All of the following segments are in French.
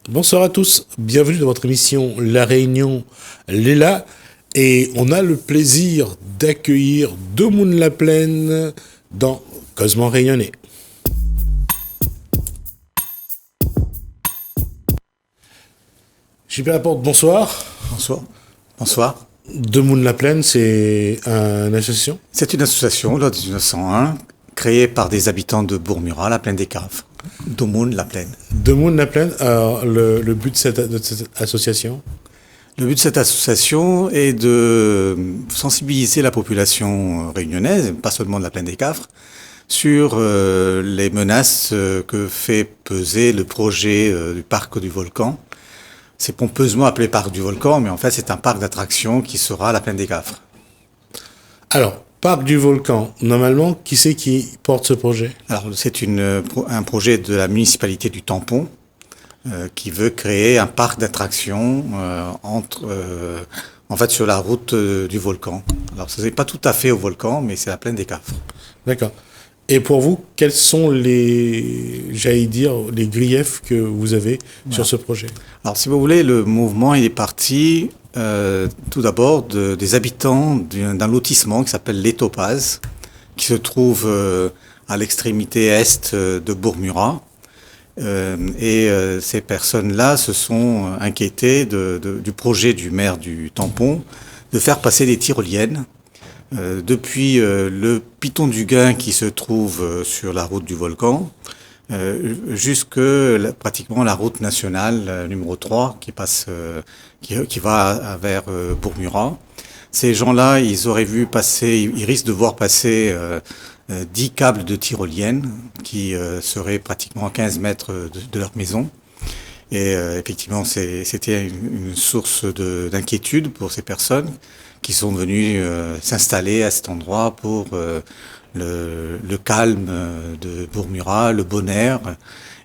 Bonsoir à tous, bienvenue dans votre émission La Réunion Léla et on a le plaisir d'accueillir Demoun La Plaine dans Cosmo Réunionnais. JP Laporte, bonsoir. Bonsoir. Bonsoir. Demoun La Plaine, c'est une association? C'est une association, loi de 1901, créée par des habitants de Bourg-Murat, la plaine des Caves. Demoun La Plaine. Demoun La Plaine, alors le but de cette association? Le but de cette association est de sensibiliser la population réunionnaise, pas seulement de la plaine des Cafres, sur les menaces que fait peser le projet du parc du Volcan. C'est pompeusement appelé parc du Volcan, mais en fait c'est un parc d'attractions qui sera à la plaine des Cafres. Alors, parc du Volcan, normalement, qui c'est qui porte ce projet? Alors c'est un projet de la municipalité du Tampon, qui veut créer un parc d'attractions en fait sur la route du volcan. Alors ce n'est pas tout à fait au volcan, mais c'est la plaine des Cafres. D'accord. Et pour vous, quels sont j'allais dire, les griefs que vous avez sur ce projet? Alors si vous voulez, le mouvement il est parti tout d'abord des habitants d'un lotissement qui s'appelle Les Topazes, qui se trouve à l'extrémité est de Bourg-Murat. Ces personnes-là se sont inquiétées du projet du maire du Tampon de faire passer des tyroliennes depuis le Piton du Gain qui se trouve sur la route du volcan jusque pratiquement la route nationale numéro 3 qui passe qui va vers Bourg-Murat. Ces gens-là, ils risquent de voir passer 10 câbles de tyroliennes qui seraient pratiquement à 15 mètres de leur maison. Et effectivement, c'était une source d'inquiétude pour ces personnes qui sont venues s'installer à cet endroit pour le calme de Bourg-Murat, le bon air.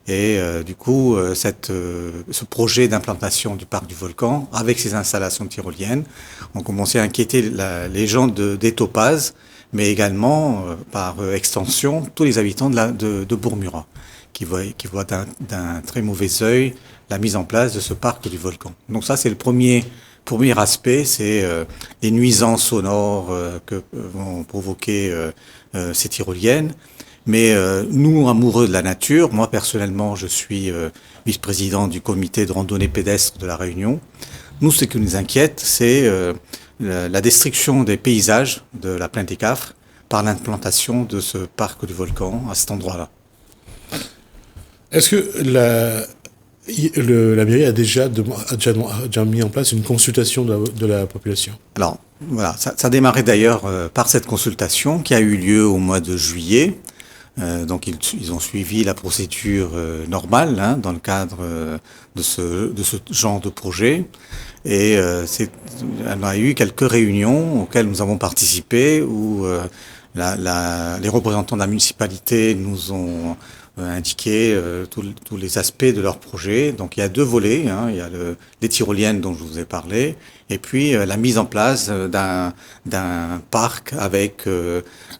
Et du coup, ce projet d'implantation du parc du volcan, avec ces installations tyroliennes, ont commencé à inquiéter les gens des Topazes, mais également, par extension, tous les habitants de Bourg-Murat, qui voient d'un très mauvais œil la mise en place de ce parc du volcan. Donc ça, c'est le premier aspect, c'est les nuisances sonores que vont provoquer ces tyroliennes. Mais nous, amoureux de la nature, moi personnellement, je suis vice-président du comité de randonnée pédestre de la Réunion. Nous, ce qui nous inquiète, c'est la destruction des paysages de la plaine des Cafres par l'implantation de ce parc du volcan à cet endroit-là. Est-ce que la mairie a déjà mis en place une consultation de la population? Alors, voilà, ça a démarré d'ailleurs par cette consultation qui a eu lieu au mois de juillet. Donc ils ont suivi la procédure normale dans le cadre de ce genre de projet. Et on a eu quelques réunions auxquelles nous avons participé où les représentants de la municipalité nous ont indiqué tous les aspects de leur projet. Donc il y a deux volets, il y a les tyroliennes dont je vous ai parlé, et puis la mise en place d'un parc avec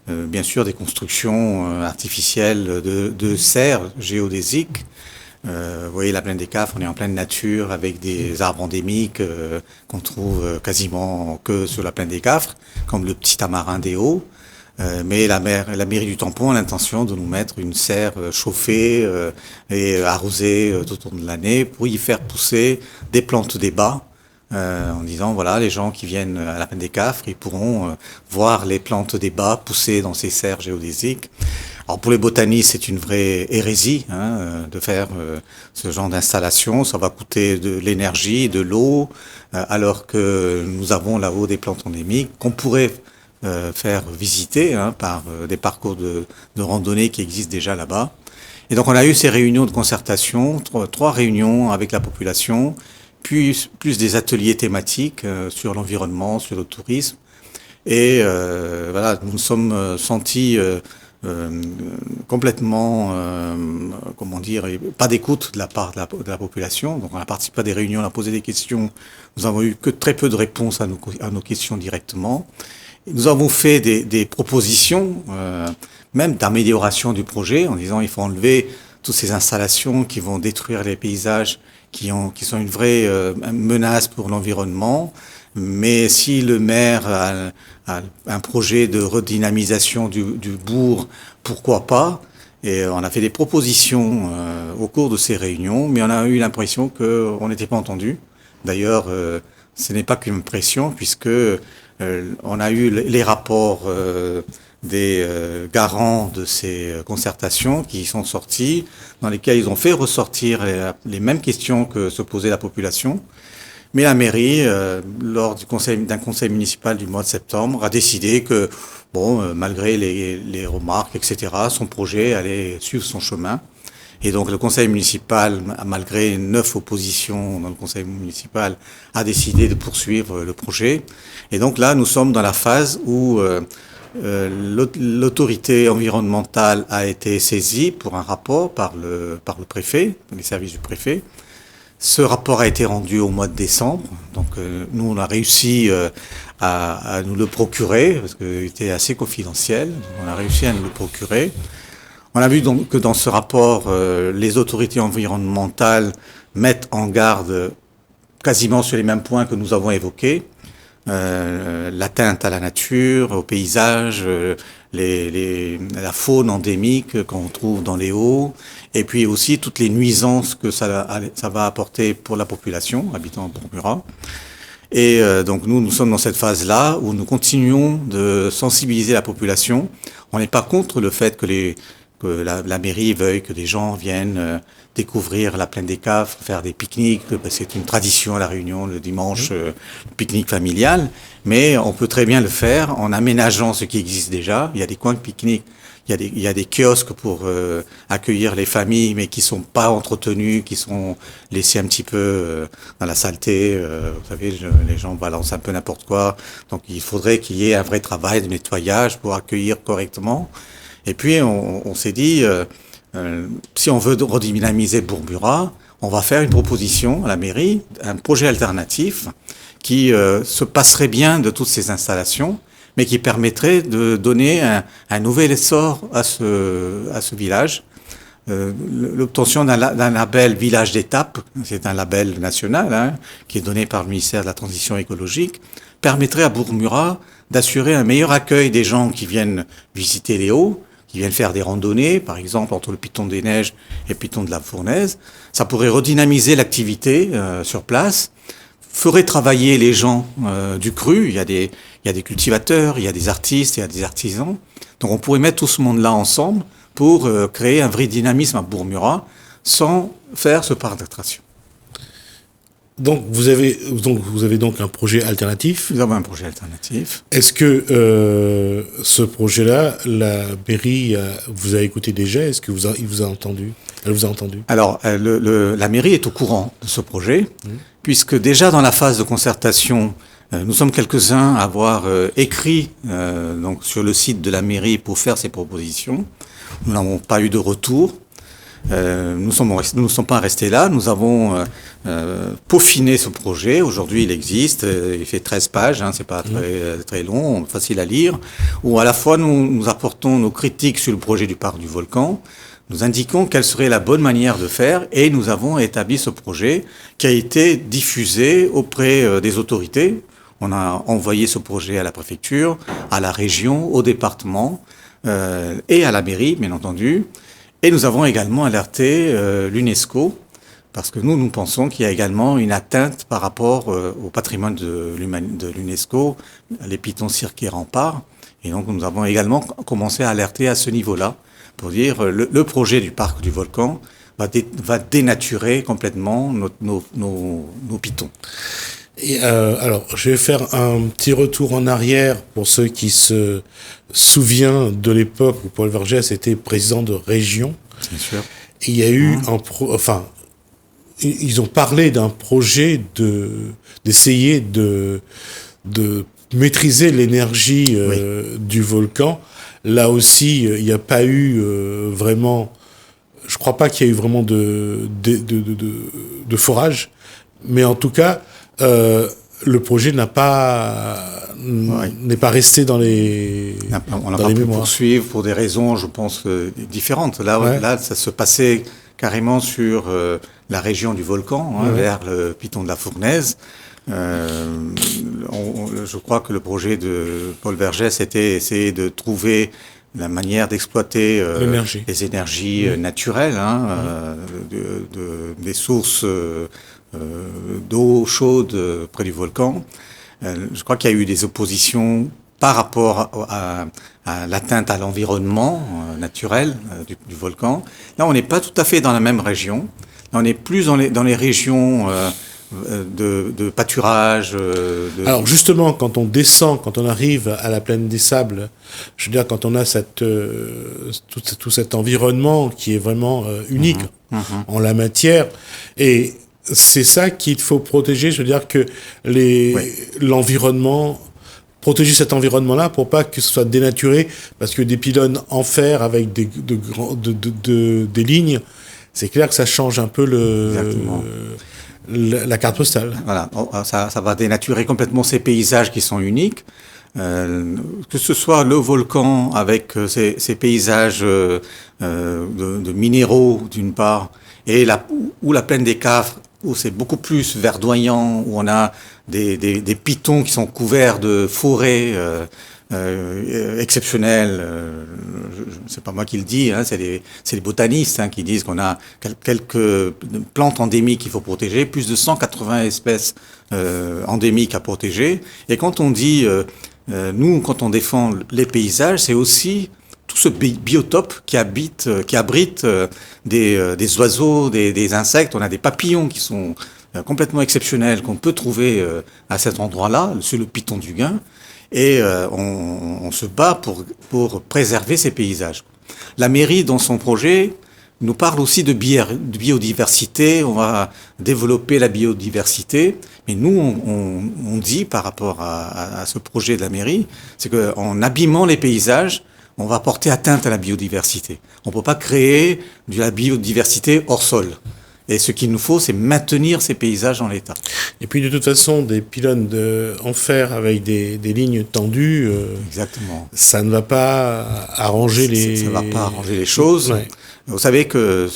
bien sûr des constructions artificielles de serres géodésiques. Vous voyez la plaine des Cafres, on est en pleine nature avec des arbres endémiques qu'on trouve quasiment que sur la plaine des Cafres, comme le petit tamarin des Hauts. Mais la mairie du Tampon a l'intention de nous mettre une serre chauffée et arrosée tout au long de l'année pour y faire pousser des plantes des bas, en disant voilà, les gens qui viennent à la plaine des Cafres, ils pourront voir les plantes des bas pousser dans ces serres géodésiques. Alors pour les botanistes, c'est une vraie hérésie de faire ce genre d'installation. Ça va coûter de l'énergie, de l'eau, alors que nous avons là-haut des plantes endémiques qu'on pourrait faire visiter par des parcours de randonnée qui existent déjà là-bas. Et donc on a eu ces réunions de concertation, trois réunions avec la population, puis plus des ateliers thématiques sur l'environnement, sur le tourisme. Et voilà, nous nous sommes sentis complètement, comment dire, pas d'écoute de la part de la population. Donc on a participé à des réunions, on a posé des questions. Nous avons eu que très peu de réponses à nos questions directement. Nous avons fait des propositions, même d'amélioration du projet, en disant il faut enlever toutes ces installations qui vont détruire les paysages, qui sont une vraie menace pour l'environnement. Mais si le maire a un projet de redynamisation du bourg, pourquoi pas? Et on a fait des propositions au cours de ces réunions, mais on a eu l'impression qu'on n'était pas entendu. D'ailleurs, ce n'est pas qu'une impression, puisque on a eu les rapports des garants de ces concertations qui sont sortis, dans lesquels ils ont fait ressortir les mêmes questions que se posait la population. Mais la mairie, lors d'un conseil municipal du mois de septembre, a décidé que, malgré les remarques, etc., son projet allait suivre son chemin. Et donc le conseil municipal, malgré 9 oppositions dans le conseil municipal, a décidé de poursuivre le projet. Et donc là, nous sommes dans la phase où l'autorité environnementale a été saisie pour un rapport par le préfet, les services du préfet. Ce rapport a été rendu au mois de décembre, donc nous on a réussi à nous le procurer, parce qu'il était assez confidentiel, on a réussi à nous le procurer. On a vu donc que dans ce rapport, les autorités environnementales mettent en garde quasiment sur les mêmes points que nous avons évoqués, l'atteinte à la nature, au paysage, la faune endémique qu'on trouve dans les hauts, et puis aussi toutes les nuisances que ça va apporter pour la population habitant Bourg-Murat. Et donc nous sommes dans cette phase-là où nous continuons de sensibiliser la population. On n'est pas contre le fait que la mairie veuille que des gens viennent découvrir la plaine des Cafres, faire des pique-niques, c'est une tradition à La Réunion le dimanche, pique-nique familial, mais on peut très bien le faire en aménageant ce qui existe déjà. Il y a des coins de pique-nique, il y a des kiosques pour accueillir les familles, mais qui sont pas entretenus, qui sont laissés un petit peu dans la saleté. Vous savez, les gens balancent un peu n'importe quoi, donc il faudrait qu'il y ait un vrai travail de nettoyage pour accueillir correctement. Et puis on s'est dit, si on veut redynamiser Bourg-Murat, on va faire une proposition à la mairie, un projet alternatif qui se passerait bien de toutes ces installations, mais qui permettrait de donner un nouvel essor à ce village. L'obtention d'un label village d'étape, c'est un label national qui est donné par le ministère de la Transition écologique, permettrait à Bourg-Murat d'assurer un meilleur accueil des gens qui viennent visiter les Hauts, qui viennent faire des randonnées, par exemple entre le Piton des Neiges et le Piton de la Fournaise. Ça pourrait redynamiser l'activité sur place, ferait travailler les gens du cru. Il y a des cultivateurs, il y a des artistes, il y a des artisans. Donc on pourrait mettre tout ce monde-là ensemble pour créer un vrai dynamisme à Bourg-Murat sans faire ce parc d'attraction. Donc vous avez donc un projet alternatif. Nous avons un projet alternatif. Est-ce que ce projet-là, la mairie vous a écouté déjà? Est-ce que il vous a entendu? Elle vous a entendu? Alors la mairie est au courant de ce projet, puisque déjà dans la phase de concertation, nous sommes quelques-uns à avoir écrit donc sur le site de la mairie pour faire ces propositions. Nous n'avons pas eu de retour. Nous ne sommes pas restés là, nous avons peaufiné ce projet. Aujourd'hui, il existe, il fait 13 pages, c'est pas très long, facile à lire, où à la fois nous apportons nos critiques sur le projet du parc du Volcan, nous indiquons quelle serait la bonne manière de faire, et nous avons établi ce projet qui a été diffusé auprès des autorités. On a envoyé ce projet à la préfecture, à la région, au département et à la mairie, bien entendu. Et nous avons également alerté l'UNESCO, parce que nous pensons qu'il y a également une atteinte par rapport au patrimoine de l'UNESCO, les pitons, cirques et remparts. Et donc nous avons également commencé à alerter à ce niveau-là, pour dire le projet du parc du Volcan va dénaturer complètement nos pitons. Et alors, je vais faire un petit retour en arrière pour ceux qui se souviennent de l'époque où Paul Vergès était président de région. Bien sûr. Et il y a eu ils ont parlé d'un projet d'essayer de maîtriser l'énergie du volcan. Là aussi, il n'y a pas eu vraiment. Je crois pas qu'il y ait eu vraiment de forage, mais en tout cas. le projet n'est pas resté dans les on n'a pas pu poursuivre pour des raisons, je pense, différentes. Là, ça se passait carrément sur la région du volcan, vers le piton de la Fournaise. Je crois que le projet de Paul Vergès était essayer de trouver la manière d'exploiter les énergies naturelles, des sources d'eau chaude près du volcan. Je crois qu'il y a eu des oppositions par rapport à l'atteinte à l'environnement naturel du volcan. Là, on n'est pas tout à fait dans la même région. Là, on est plus dans les régions de pâturage. Alors justement, quand on descend, quand on arrive à la plaine des Sables, je veux dire, quand on a tout cet environnement qui est vraiment unique en la matière, et c'est ça qu'il faut protéger. Je veux dire que l'environnement, protéger cet environnement-là pour pas que ce soit dénaturé, parce que des pylônes en fer avec des lignes, c'est clair que ça change un peu la carte postale. Voilà, ça va dénaturer complètement ces paysages qui sont uniques. Que ce soit le volcan avec ces paysages de minéraux d'une part, et la plaine des Cafres, où c'est beaucoup plus verdoyant, où on a des pitons qui sont couverts de forêts exceptionnelles. C'est pas moi qui le dis, c'est les botanistes qui disent qu'on a quelques plantes endémiques qu'il faut protéger, plus de 180 espèces endémiques à protéger. Et quand on dit, nous, quand on défend les paysages, c'est aussi tout ce biotope qui abrite des oiseaux, des insectes. On a des papillons qui sont complètement exceptionnels qu'on peut trouver à cet endroit-là, sur le piton du Gain, et on se bat pour préserver ces paysages. La mairie, dans son projet, nous parle aussi de biodiversité. On va développer la biodiversité, mais nous, on dit par rapport à ce projet de la mairie, c'est qu'en abîmant les paysages, on va porter atteinte à la biodiversité. On ne peut pas créer de la biodiversité hors sol. Et ce qu'il nous faut, c'est maintenir ces paysages en l'état. Et puis de toute façon, des pylônes en fer avec des lignes tendues, exactement, ça ne va pas arranger ça va pas arranger les choses. Ouais. Vous savez que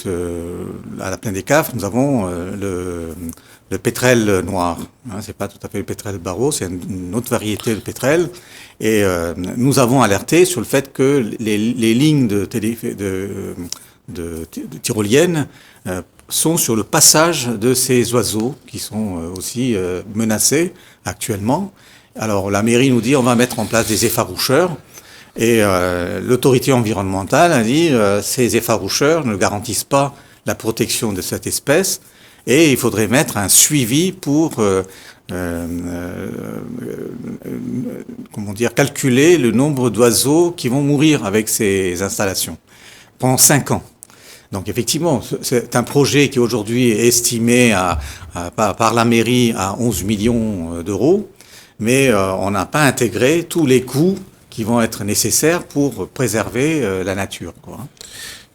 à la plaine des Cafres, nous avons le pétrel noir. C'est pas tout à fait le pétrel barreau, c'est une autre variété de pétrel. Et nous avons alerté sur le fait que les lignes de tyroliennes sont sur le passage de ces oiseaux qui sont aussi menacés actuellement. Alors la mairie nous dit on va mettre en place des effaroucheurs. Et l'autorité environnementale a dit ces effaroucheurs ne garantissent pas la protection de cette espèce et il faudrait mettre un suivi pour calculer le nombre d'oiseaux qui vont mourir avec ces installations pendant 5 ans. Donc effectivement, c'est un projet qui aujourd'hui est estimé par la mairie à 11 millions d'euros, mais on n'a pas intégré tous les coûts qui vont être nécessaires pour préserver la nature, quoi.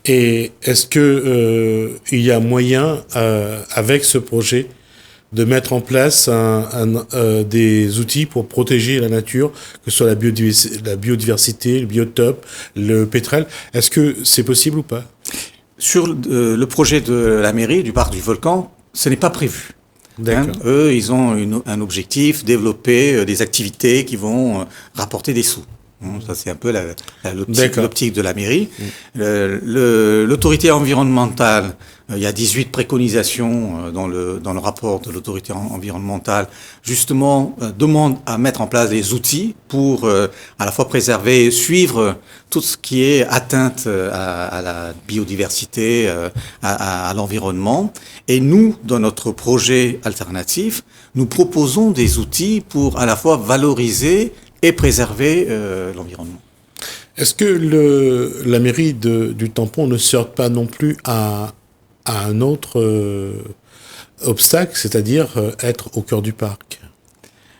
Et est-ce que il y a moyen, avec ce projet, de mettre en place des outils pour protéger la nature, que ce soit la biodiversité, le biotope, le pétrel? Est-ce que c'est possible ou pas? Sur le projet de la mairie, du parc du Volcan, ce n'est pas prévu. Eux, ils ont un objectif, développer des activités qui vont rapporter des sous. Ça, c'est un peu l'optique de la mairie. L'autorité environnementale, il y a 18 préconisations dans le rapport de l'autorité environnementale, justement, demande à mettre en place des outils pour à la fois préserver et suivre tout ce qui est atteinte à la biodiversité, à l'environnement. Et nous, dans notre projet alternatif, nous proposons des outils pour à la fois valoriser et préserver l'environnement. Est-ce que la mairie du Tampon ne se heurte pas non plus à un autre obstacle, c'est-à-dire être au cœur du parc?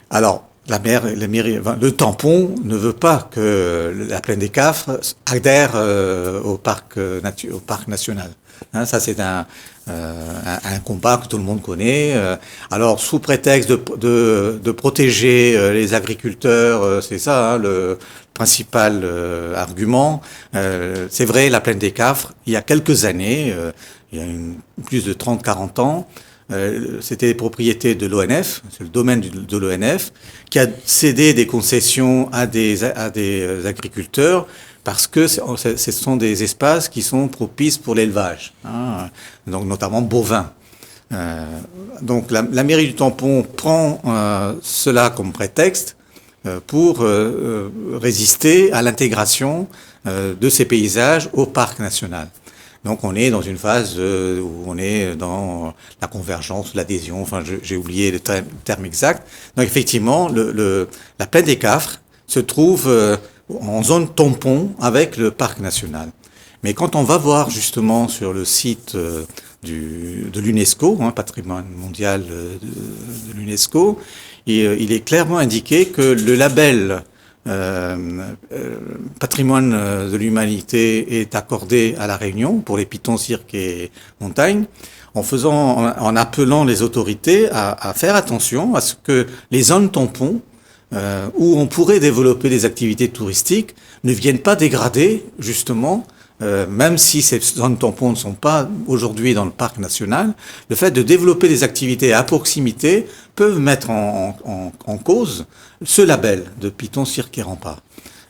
Alors, le tampon ne veut pas que la plaine des Cafres adhère au parc national. Hein, ça c'est un combat que tout le monde connaît. Alors sous prétexte de protéger les agriculteurs, c'est ça, hein, le principal argument. C'est vrai, la plaine des Cafres, il y a quelques années, il y a plus de 30-40 ans, c'était les propriétés de l'ONF, c'est le domaine de l'ONF, qui a cédé des concessions à des agriculteurs parce que ce sont des espaces qui sont propices pour l'élevage, hein, donc notamment bovin. Donc la mairie du Tampon prend cela comme prétexte pour résister à l'intégration de ces paysages au parc national. Donc on est dans une phase où on est dans la convergence, l'adhésion, enfin j'ai oublié le terme exact. Donc effectivement, la plaine des Cafres se trouve en zone tampon avec le parc national. Mais quand on va voir justement sur le site de l'UNESCO, hein, patrimoine mondial de l'UNESCO, il est clairement indiqué que le label patrimoine de l'humanité est accordé à La Réunion pour les pitons, cirques et montagnes, en appelant les autorités à faire attention à ce que les zones tampons où on pourrait développer des activités touristiques ne viennent pas dégrader justement, même si ces zones tampons ne sont pas aujourd'hui dans le parc national, le fait de développer des activités à proximité peuvent mettre en cause ce label de Piton, Cirque et Rempart.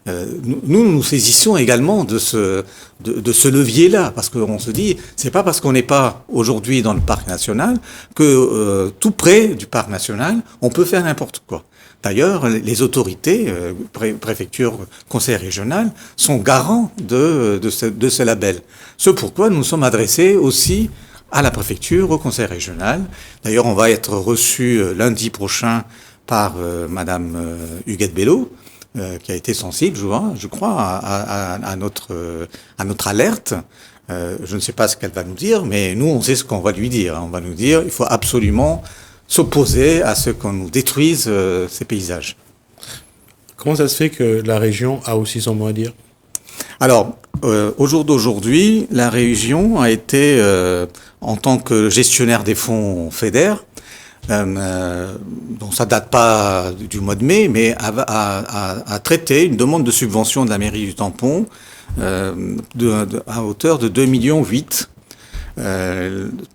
Nous saisissons également de ce levier-là, parce qu'on se dit, c'est pas parce qu'on n'est pas aujourd'hui dans le parc national que tout près du parc national, on peut faire n'importe quoi. D'ailleurs, les autorités, préfecture, conseil régional, sont garants de ce label. Ce pourquoi nous sommes adressés aussi à la préfecture, au conseil régional. D'ailleurs, on va être reçu lundi prochain par Madame Huguette Bello, qui a été sensible, je crois, à notre alerte. Je ne sais pas ce qu'elle va nous dire, mais nous, on sait ce qu'on va lui dire. On va nous dire, il faut absolument s'opposer à ce qu'on nous détruise ces paysages. Comment ça se fait que la région a aussi son mot à dire? Alors, au jour d'aujourd'hui, la région a été, en tant que gestionnaire des fonds FEDER, donc ça date pas du mois de mai, mais a traité une demande de subvention de la mairie du Tampon à hauteur de 2,8 millions.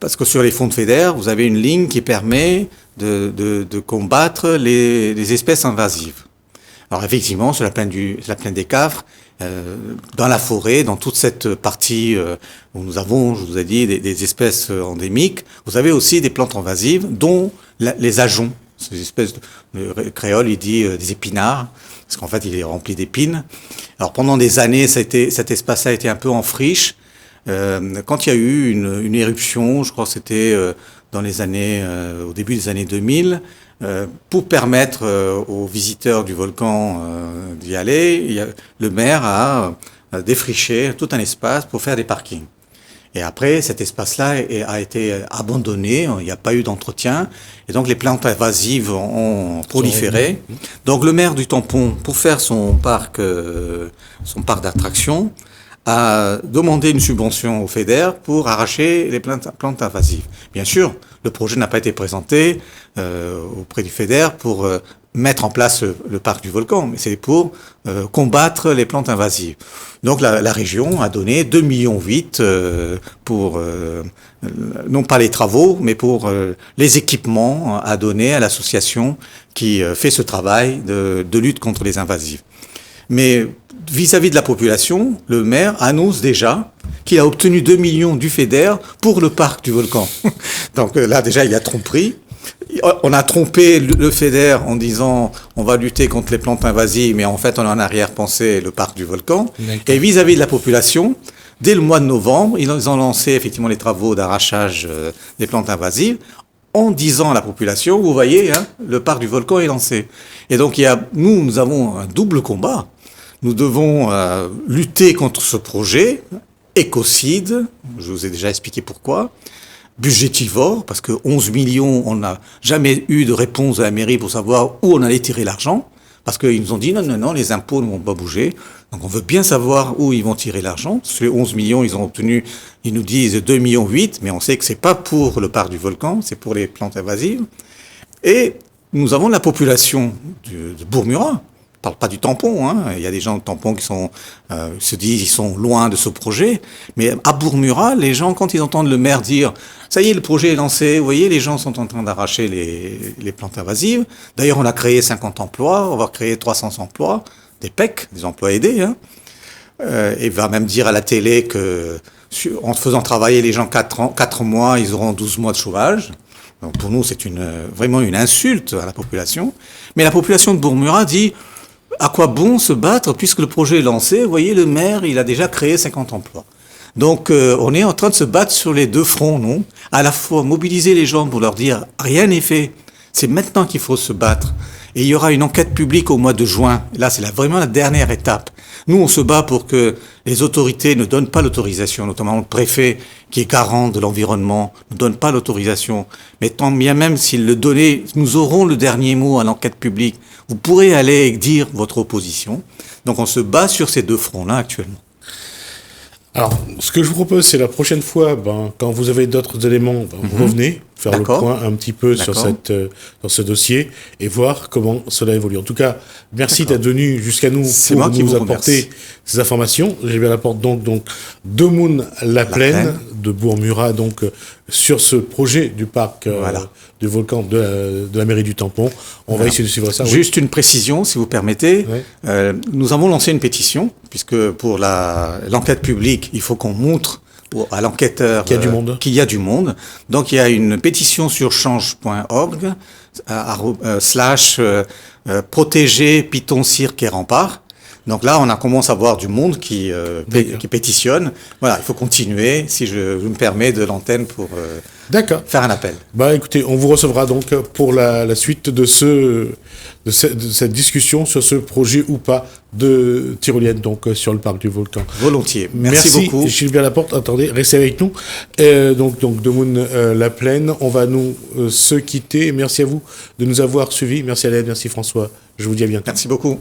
Parce que sur les fonds de FEDER, vous avez une ligne qui permet de combattre les espèces invasives. Alors effectivement, sur la plaine des Cafres, dans la forêt, dans toute cette partie où nous avons, je vous ai dit, des espèces endémiques, vous avez aussi des plantes invasives, dont les ajoncs, ces espèces le créole, il dit des épinards, parce qu'en fait, il est rempli d'épines. Alors pendant des années, cet espace-là a été un peu en friche. Quand il y a eu une éruption, je crois que c'était dans les années, au début des années 2000, pour permettre aux visiteurs du volcan d'y aller, le maire a défriché tout un espace pour faire des parkings. Et après, cet espace-là a été abandonné, il n'y a pas eu d'entretien, et donc les plantes invasives ont proliféré. Donc le maire du Tampon, pour faire son parc d'attractions, a demandé une subvention au FEDER pour arracher les plantes invasives. Bien sûr, le projet n'a pas été présenté auprès du FEDER pour mettre en place le parc du volcan, mais c'est pour combattre les plantes invasives. Donc la région a donné 2,8 millions pour, non pas les travaux, mais pour les équipements à donner à l'association qui fait ce travail de lutte contre les invasives. Mais vis-à-vis de la population, le maire annonce déjà qu'il a obtenu 2 millions du FEDER pour le parc du volcan. Donc là, déjà, il y a tromperie. On a trompé le FEDER en disant on va lutter contre les plantes invasives, mais en fait, on a en arrière-pensée le parc du volcan. Et vis-à-vis de la population, dès le mois de novembre, ils ont lancé effectivement les travaux d'arrachage des plantes invasives en disant à la population, vous voyez, hein, le parc du volcan est lancé. Et donc, nous avons un double combat. Nous devons lutter contre ce projet, écocide, je vous ai déjà expliqué pourquoi, budgétivore, parce que 11 millions, on n'a jamais eu de réponse de la mairie pour savoir où on allait tirer l'argent, parce qu'ils nous ont dit non, les impôts ne vont pas bouger. Donc on veut bien savoir où ils vont tirer l'argent. Sur les 11 millions, ils ont obtenu, ils nous disent 2,8 millions, mais on sait que c'est pas pour le parc du volcan, c'est pour les plantes invasives. Et nous avons la population de Bourg-Murat. Je parle pas du tampon, hein. Il y a des gens de tampon qui se disent, ils sont loin de ce projet. Mais à Bourg-Murat, les gens, quand ils entendent le maire dire, ça y est, le projet est lancé, vous voyez, les gens sont en train d'arracher les plantes invasives. D'ailleurs, on a créé 50 emplois, on va créer 300 emplois, des PEC, des emplois aidés, hein. Et va même dire à la télé que, en faisant travailler les gens 4 mois, ils auront 12 mois de chômage. Donc pour nous, c'est vraiment une insulte à la population. Mais la population de Bourg-Murat dit, à quoi bon se battre puisque le projet est lancé? Vous voyez, le maire, il a déjà créé 50 emplois. Donc, on est en train de se battre sur les deux fronts, non? À la fois mobiliser les gens pour leur dire rien n'est fait. C'est maintenant qu'il faut se battre. Et il y aura une enquête publique au mois de juin. Là, c'est vraiment la dernière étape. Nous, on se bat pour que les autorités ne donnent pas l'autorisation, notamment le préfet, qui est garant de l'environnement, ne donne pas l'autorisation. Mais tant bien même s'il le donnait, nous aurons le dernier mot à l'enquête publique. Vous pourrez aller dire votre opposition. Donc on se bat sur ces deux fronts-là actuellement. Alors, ce que je vous propose, c'est la prochaine fois, quand vous avez d'autres éléments, vous revenez faire le point un petit peu sur ce dossier et voir comment cela évolue. En tout cas, merci d'être venu jusqu'à nous pour nous apporter ces informations. J'ai bien l'apporte donc Demoun La Plaine de Bourg-Murat, donc sur ce projet du parc du volcan de la mairie du Tampon. On va essayer de suivre ça. Juste une précision, si vous permettez. Nous avons lancé une pétition, puisque pour l'enquête publique, il faut qu'on montre à l'enquêteur qu'il y a du monde. Donc il y a une pétition sur change.org protéger Piton, Cirque et Rempart. Donc là, on commence à voir du monde qui pétitionne. Voilà, il faut continuer, si je me permets, de l'antenne pour faire un appel. Écoutez, on vous recevra donc pour la suite de cette discussion sur ce projet ou pas de tyrolienne donc sur le parc du volcan. Volontiers. Merci beaucoup. Gilbert Laporte, attendez, restez avec nous. Donc Demoun La Plaine, on va nous se quitter. Merci à vous de nous avoir suivis. Merci Alain, merci François. Je vous dis à bientôt. Merci beaucoup.